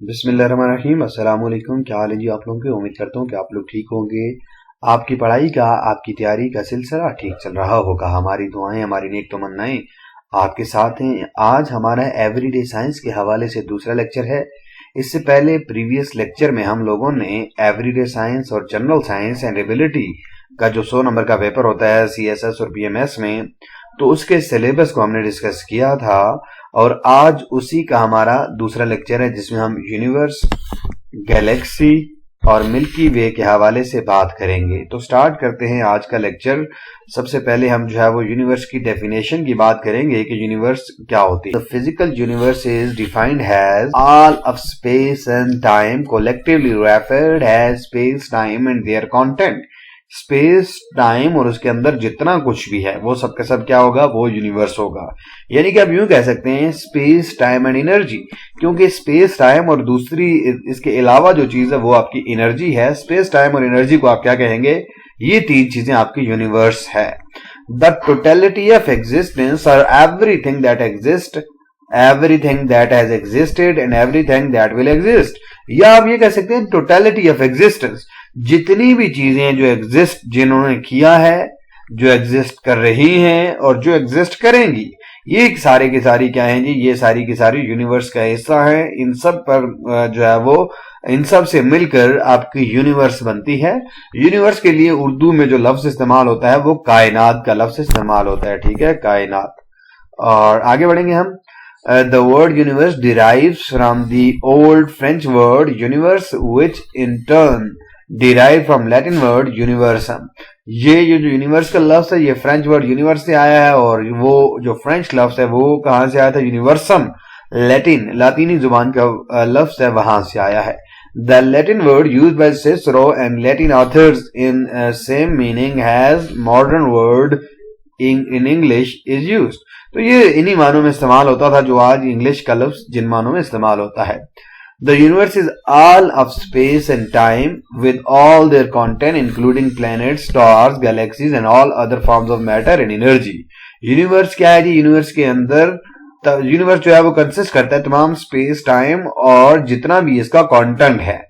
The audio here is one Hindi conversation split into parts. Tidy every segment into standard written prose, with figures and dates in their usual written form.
बिस्मिल्लाहिर्रहमानिर्रहीम। अस्सलाम वालेकुम। क्या हाल है जी आप लोगों के। उम्मीद करता हूँ कि आप लोग ठीक होंगे। आपकी पढ़ाई का, आपकी तैयारी का सिलसिला ठीक चल रहा होगा। हमारी दुआएं, हमारी नेक तमन्नाएं आपके साथ हैं। आज हमारा एवरीडे साइंस के हवाले से दूसरा लेक्चर है। इससे पहले प्रीवियस लेक्चर में हम लोगों ने एवरीडे साइंस और जनरल साइंस एंड एबिलिटी का जो 100 नंबर का पेपर होता है CSS और PMS में, तो उसके सिलेबस को हमने डिस्कस किया था। और आज उसी का हमारा दूसरा लेक्चर है जिसमें हम यूनिवर्स, गैलेक्सी और मिल्की वे के हवाले से बात करेंगे। तो स्टार्ट करते हैं आज का लेक्चर। सबसे पहले हम जो है वो यूनिवर्स की डेफिनेशन की बात करेंगे कि यूनिवर्स क्या होती है। The physical universe is defined has all of space and time collectively referred as space, time and their content. Space, time और उसके अंदर जितना कुछ भी है वो सब का सब क्या होगा, वो यूनिवर्स होगा। यानी कि आप यूं कह सकते हैं स्पेस, टाइम एंड एनर्जी, क्योंकि स्पेस, टाइम और दूसरी इसके अलावा जो चीज है वो आपकी एनर्जी है। स्पेस, टाइम और एनर्जी को आप क्या कहेंगे, ये तीन चीजें आपकी यूनिवर्स है। द टोटलिटी ऑफ एग्जिस्टेंस और everything that exist, everything that has existed and everything that will exist. या आप ये कह सकते हैं टोटलिटी ऑफ एग्जिस्टेंस, जितनी भी चीजें जो एग्जिस्ट, जिन्होंने किया है, जो एग्जिस्ट कर रही हैं और जो एग्जिस्ट करेंगी, ये सारे की सारी क्या हैं जी, ये सारी की सारी यूनिवर्स का हिस्सा है। इन सब पर जो है वो, इन सब से मिलकर आपकी यूनिवर्स बनती है। यूनिवर्स के लिए उर्दू में जो लफ्ज इस्तेमाल होता है वो कायनात का लफ्ज इस्तेमाल होता है। ठीक है, कायनात। और आगे बढ़ेंगे हम। The word universe derives from the old French word universe, which in turn derived from Latin word universum. ये जो यूनिवर्स का लफ्ज है ये फ्रेंच वर्ड यूनिवर्स से आया है, और वो जो फ्रेंच लफ्ज है वो कहां से आया था, यूनिवर्सम, लातीनी जुबान का लफ्ज है, वहां से आया है। The Latin word used by Cicero and Latin authors in same meaning has modern word in English is used. तो ये इन्हीं मानों में इस्तेमाल होता था जो आज इंग्लिश का लफ्ज जिन मानों में इस्तेमाल होता है। The universe is all of space and time with all their content including planets, stars, galaxies and all other forms of matter and energy. Universe क्या है जी, यूनिवर्स के अंदर यूनिवर्स जो है वो कंसिस्ट करता है तमाम स्पेस, टाइम और जितना भी इसका कंटेंट है,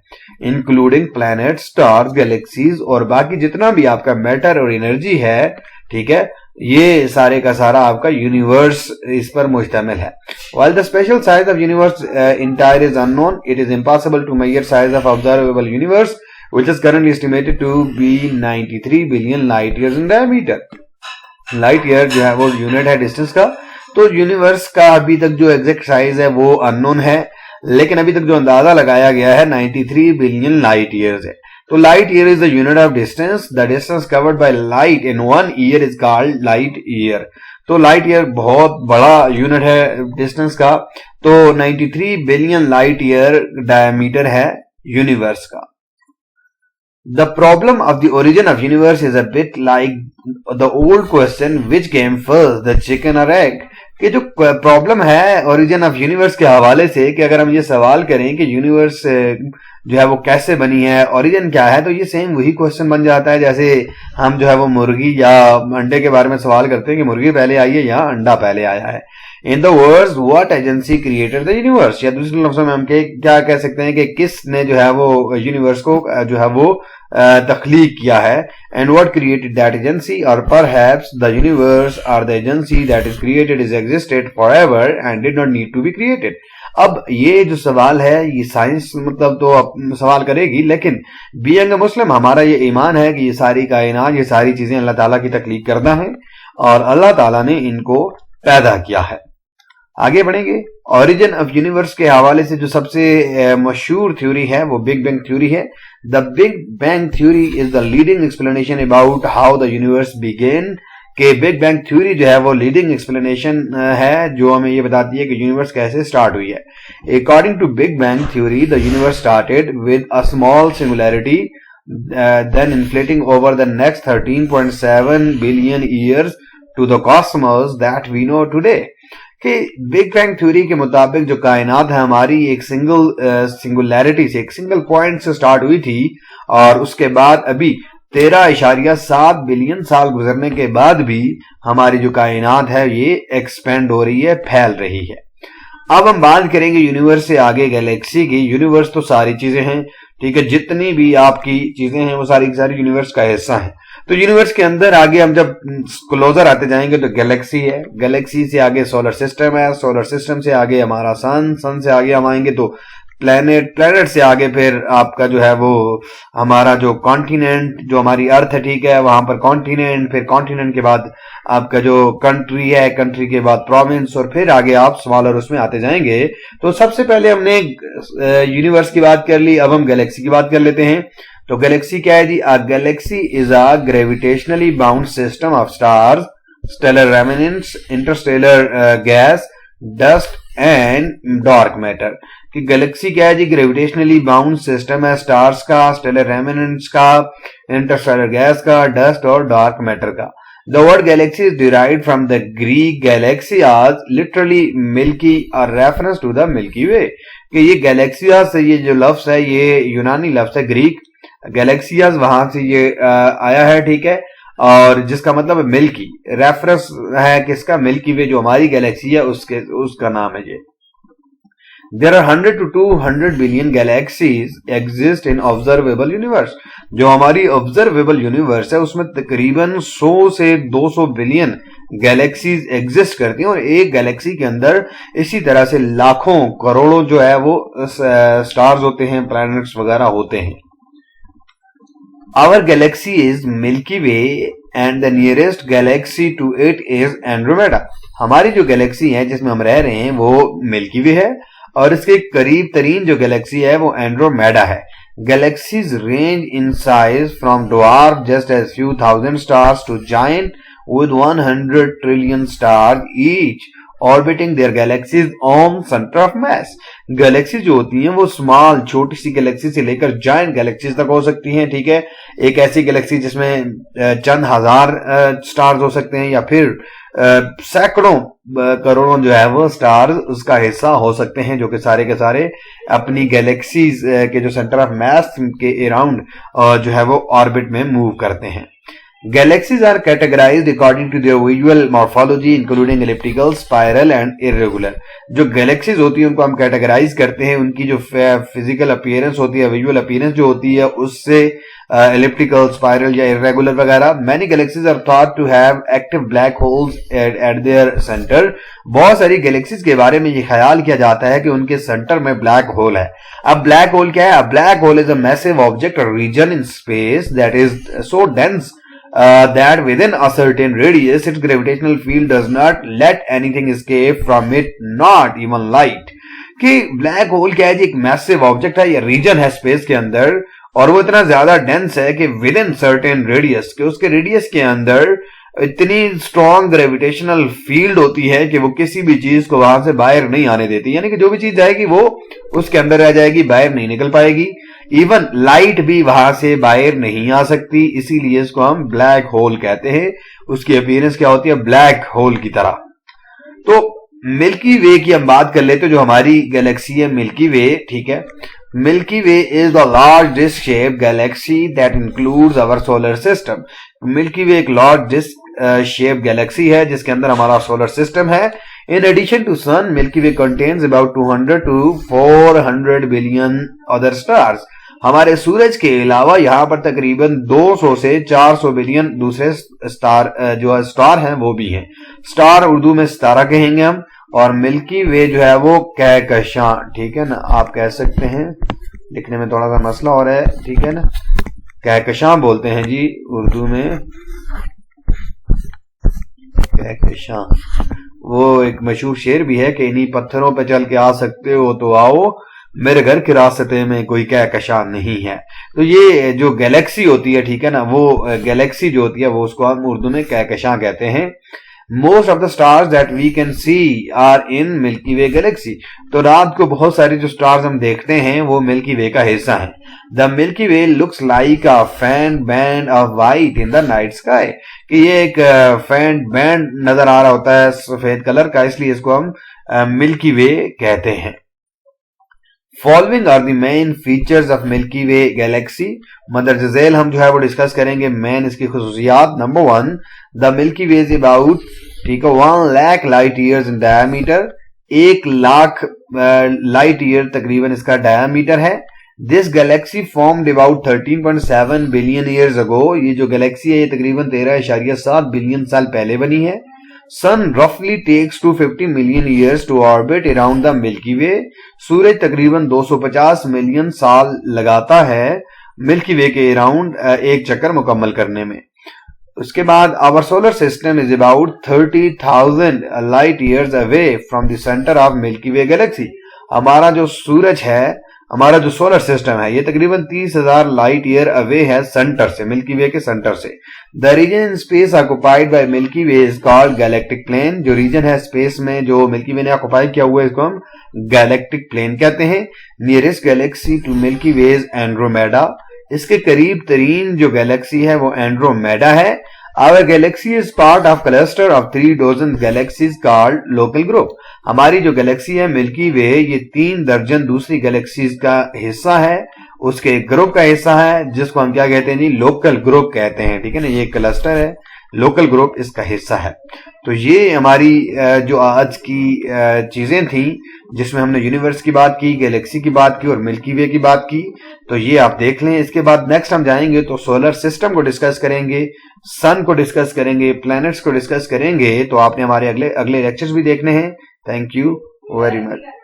इंक्लूडिंग प्लैनेट, स्टार्स, गैलेक्सीज और बाकी जितना भी आपका मैटर और एनर्जी है। ठीक है, ये सारे का सारा आपका यूनिवर्स इस पर मुश्तमिल है। While the special size of universe entire is unknown, it is impossible to measure size of observable universe, which is currently estimated to be 93 billion light years in diameter. Light year जो है वो यूनिट है डिस्टेंस का। तो यूनिवर्स का अभी तक जो एग्जैक्ट साइज है वो अननोन है, लेकिन अभी तक जो अंदाजा लगाया गया है 93 बिलियन लाइट ईयर्स है। तो light year is the unit of distance. The distance covered by light in 1 year is called light year. तो लाइट ईयर बहुत बड़ा यूनिट है डिस्टेंस का। तो 93 बिलियन लाइट ईयर डायमीटर है यूनिवर्स का। The problem of the origin of universe is a bit like the old question which came first, the chicken or egg. कि जो प्रॉब्लम है ओरिजिन ऑफ यूनिवर्स के हवाले से, कि अगर हम ये सवाल करें कि यूनिवर्स जो है वो कैसे बनी है, ओरिजिन क्या है, तो ये सेम वही क्वेश्चन बन जाता है जैसे हम जो है वो मुर्गी या अंडे के बारे में सवाल करते हैं कि मुर्गी पहले आई है या अंडा पहले आया है। In the words what agency created the universe, या दूसरे लफ्जों में हम क्या कह सकते हैं कि किसने जो है वो यूनिवर्स को जो है वो तख्लीक किया है। And what created that agency, और परहैप्स द यूनिवर्स और the agency that is created is existed forever and did not need to be created. अब ये जो सवाल है ये साइंस मतलब तो सवाल करेगी, लेकिन बीइंग अ मुस्लिम हमारा ये ईमान है कि ये सारी कायनात, ये सारी चीजें अल्लाह ताला की तख्लीक करना है और अल्लाह ताला ने इनको पैदा किया है। आगे बढ़ेंगे। ओरिजिन ऑफ यूनिवर्स के हवाले से जो सबसे मशहूर थ्योरी है वो बिग बैंग थ्योरी है। The big bang theory is the leading explanation about how the universe began. के बिग बैंग थ्योरी जो है वो लीडिंग एक्सप्लेनेशन है जो हमें ये बताती है कि यूनिवर्स कैसे स्टार्ट हुई है। According to big bang theory the universe started with a small singularity then inflating over the next 13.7 billion years to the cosmos that we know today। कि बिग बैंग थ्योरी के मुताबिक जो कायनात है हमारी एक सिंगुलैरिटी से, एक सिंगल पॉइंट से स्टार्ट हुई थी, और उसके बाद अभी 13.7 बिलियन साल गुजरने के बाद भी हमारी जो कायनात है ये एक्सपेंड हो रही है, फैल रही है। अब हम बात करेंगे यूनिवर्स से आगे गैलेक्सी की। यूनिवर्स तो सारी चीजें हैं, ठीक है, जितनी भी आपकी चीजें हैं वो सारी की सारी यूनिवर्स का हिस्सा है। तो यूनिवर्स के अंदर आगे हम जब क्लोजर आते जाएंगे तो गैलेक्सी है, गैलेक्सी से आगे सोलर सिस्टम है, सोलर सिस्टम से आगे हमारा सन, सन से आगे हम आएंगे तो प्लेनेट, प्लेनेट से आगे फिर आपका जो है वो हमारा जो कॉन्टिनेंट, जो हमारी अर्थ है, ठीक है, वहां पर कॉन्टिनेंट, फिर कॉन्टिनेंट के बाद आपका जो कंट्री है, कंट्री के बाद प्रोविंस, और फिर आगे आप स्मॉलर उसमें आते जाएंगे। तो सबसे पहले हमने यूनिवर्स की बात कर ली, अब हम गैलेक्सी की बात कर लेते हैं। तो गैलेक्सी क्या है जी? A galaxy is a gravitationally bound system of stars, stellar remnants, interstellar gas, dust and dark matter. कि गैलेक्सी क्या है जी? ग्रेविटेशनली बाउंड सिस्टम है स्टार्स का, स्टेलर रेमिनेंट्स का, इंटरस्टेलर गैस का, डस्ट और डार्क मैटर का। The word galaxy is derived from the Greek galaxias, literally milky, a reference to the Milky Way। कि ये गैलेक्सियाज से ये जो लफ्ज है ये यूनानी लफ्ज है, ग्रीक गैलेक्सियाज वहां से ये आया है, ठीक है, और जिसका मतलब है मिल्की, रेफरेंस है किसका? मिल्की वे, जो हमारी गैलेक्सी है उसका नाम है ये। There are 100 to 200 billion galaxies exist in observable universe। जो हमारी ऑब्जर्वेबल यूनिवर्स है उसमें तकरीबन 100 से 200 बिलियन गैलेक्सीज एग्जिस्ट करती हैं, और एक गैलेक्सी के अंदर इसी तरह से लाखों करोड़ों जो है वो स्टार्स होते हैं, प्लैनेट्स वगैरह होते हैं। Our galaxy is Milky Way and the nearest galaxy to it is Andromeda। हमारी जो गैलेक्सी है जिसमें हम रह रहे हैं वो मिल्की वे है, और इसके करीब तरीन जो गैलेक्सी है वो एंड्रोमेडा है। Galaxies range in size from dwarf just as few thousand stars to giant with 100 trillion star each orbiting their galaxies on centre of mass. Galaxy जो होती हैं वो स्मॉल, छोटी सी गैलेक्सी से लेकर जायंट गैलेक्सीज तक हो सकती हैं, ठीक है। एक ऐसी गैलेक्सी जिसमें चंद हजार स्टार्स हो सकते हैं, या फिर सैकड़ों करोड़ों जो है वो स्टार्स उसका हिस्सा हो सकते हैं, जो कि सारे के सारे अपनी गैलेक्सीज के जो सेंटर ऑफ मास के अराउंड जो है वो ऑर्बिट में मूव करते हैं। Galaxies are categorized according to their visual morphology including elliptical, spiral and irregular। जो गैलेक्सीज होती है उनको हम कैटेगराइज करते हैं उनकी जो फिजिकल अपीयरेंस होती है, विजुअल अपीयरेंस जो होती है उससे, elliptical, spiral या irregular वगैरह। Many galaxies are thought to have active black holes at their center। बहुत सारी गैलेक्सीज के बारे में ये ख्याल किया जाता है कि उनके सेंटर में ब्लैक होल है। अब ब्लैक होल क्या है? Black hole is a massive object और region in space that is so dense that within a certain radius its gravitational field does not let anything escape from it, not even light। कि ब्लैक होल क्या है जी? एक मैसिव ऑब्जेक्ट है या रीजन है स्पेस के अंदर, और वो इतना ज्यादा डेंस है कि विद इन सर्टेन रेडियस, कि उसके रेडियस के अंदर इतनी स्ट्रॉन्ग ग्रेविटेशनल फील्ड होती है कि वो किसी भी चीज को वहां से बाहर नहीं आने देती, यानी कि जो भी चीज जाएगी वो उसके अंदर रह जाएगी, बाहर नहीं निकल पाएगी। इवन लाइट भी वहां से बाहर नहीं आ सकती, इसीलिए इसको हम ब्लैक होल कहते हैं। उसकी अपीयरेंस क्या होती है? ब्लैक होल की तरह। तो मिल्की वे की हम बात कर लेते, जो हमारी गैलेक्सी है मिल्की वे, ठीक है। Milky Way is the large disc shape galaxy that includes our solar system. Milky Way एक लार्ज डिस्क शेप गैलेक्सी है जिसके अंदर हमारा सोलर सिस्टम है। In addition to Sun, Milky Way contains about 200 to 400 billion other stars। हमारे सूरज के अलावा यहाँ पर तकरीबन 200 से 400 बिलियन दूसरे स्टार जो स्टार हैं वो भी हैं। स्टार उर्दू में सितारा कहेंगे हम, और मिल्की वे जो है वो कहकशां, ठीक है ना, आप कह सकते हैं, लिखने में थोड़ा सा मसला हो रहा है, ठीक है ना, कहकशां बोलते हैं जी उर्दू में, कहकशां। वो एक मशहूर शेर भी है कि इन्हीं पत्थरों पे चल के आ सकते हो तो आओ, मेरे घर के रास्ते में कोई कहकशां नहीं है। तो ये जो गैलेक्सी होती है, ठीक है ना, वो गैलेक्सी जो होती है वो उसको हम उर्दू में कहकशां कहते हैं। Most of the stars that we can see are in Milky Way galaxy. तो रात को बहुत सारे जो स्टार्स हम देखते हैं वो मिल्की वे का हिस्सा हैं। The Milky way looks like a fan band of white in the night sky. कि ये एक फैन बैंड नजर आ रहा होता है सफेद कलर का, इसलिए इसको हम मिल्की वे कहते हैं। Following are the main features of Milky Way galaxy. मदरजा झैल हम जो है वो डिस्कस करेंगे मेन इसकी खुसूसियात। Number 1, the Milky Way is about, ठीक है, 1 lakh light years in diameter. 1,00,000 light year तकरीबन इसका डायामीटर है। This galaxy formed about 13.7 billion years ago. ये जो गैलेक्सी है ये तकरीबन 13.7 बिलियन साल पहले बनी है। सन रफली takes 250 million years to orbit around the Milky Way. सूरज तकरीबन 250 मिलियन साल लगाता है मिल्की वे के अराउंड एक चक्कर मुकम्मल करने में। उसके बाद our solar system is about 30,000 light years away from the centre of Milky Way galaxy. हमारा जो सूरज है, हमारा जो सोलर सिस्टम है, ये तकरीबन 30,000 लाइट ईयर अवे है सेंटर से, मिल्की वे के सेंटर से। The region in space occupied by Milky Way is called galactic plane. जो रीजन है स्पेस में जो मिल्की वे ने ऑक्युपाई किया हुआ है इसको हम गैलेक्टिक प्लेन कहते हैं। Nearest galaxy to Milky Way is Andromeda. इसके करीब तरीन जो गैलेक्सी है वो एंड्रोमेडा है। Our galaxy is part of cluster of 3 dozen galaxies called local group। हमारी जो गैलेक्सी है मिल्की वे ये 3 दर्जन दूसरी गैलेक्सीज का हिस्सा है, उसके ग्रुप का हिस्सा है जिसको हम क्या कहते हैं जी, लोकल ग्रुप कहते हैं। ठीक है ना, ये क्लस्टर है, लोकल ग्रुप इसका हिस्सा है। तो ये हमारी जो आज की चीजें थी जिसमें हमने यूनिवर्स की बात की, गैलेक्सी की बात की और मिल्की वे की बात की, तो ये आप देख लें। इसके बाद नेक्स्ट हम जाएंगे तो सोलर सिस्टम को डिस्कस करेंगे, सन को डिस्कस करेंगे, प्लैनेट्स को डिस्कस करेंगे। तो आपने हमारे अगले लेक्चर्स भी देखने हैं। Thank you very much.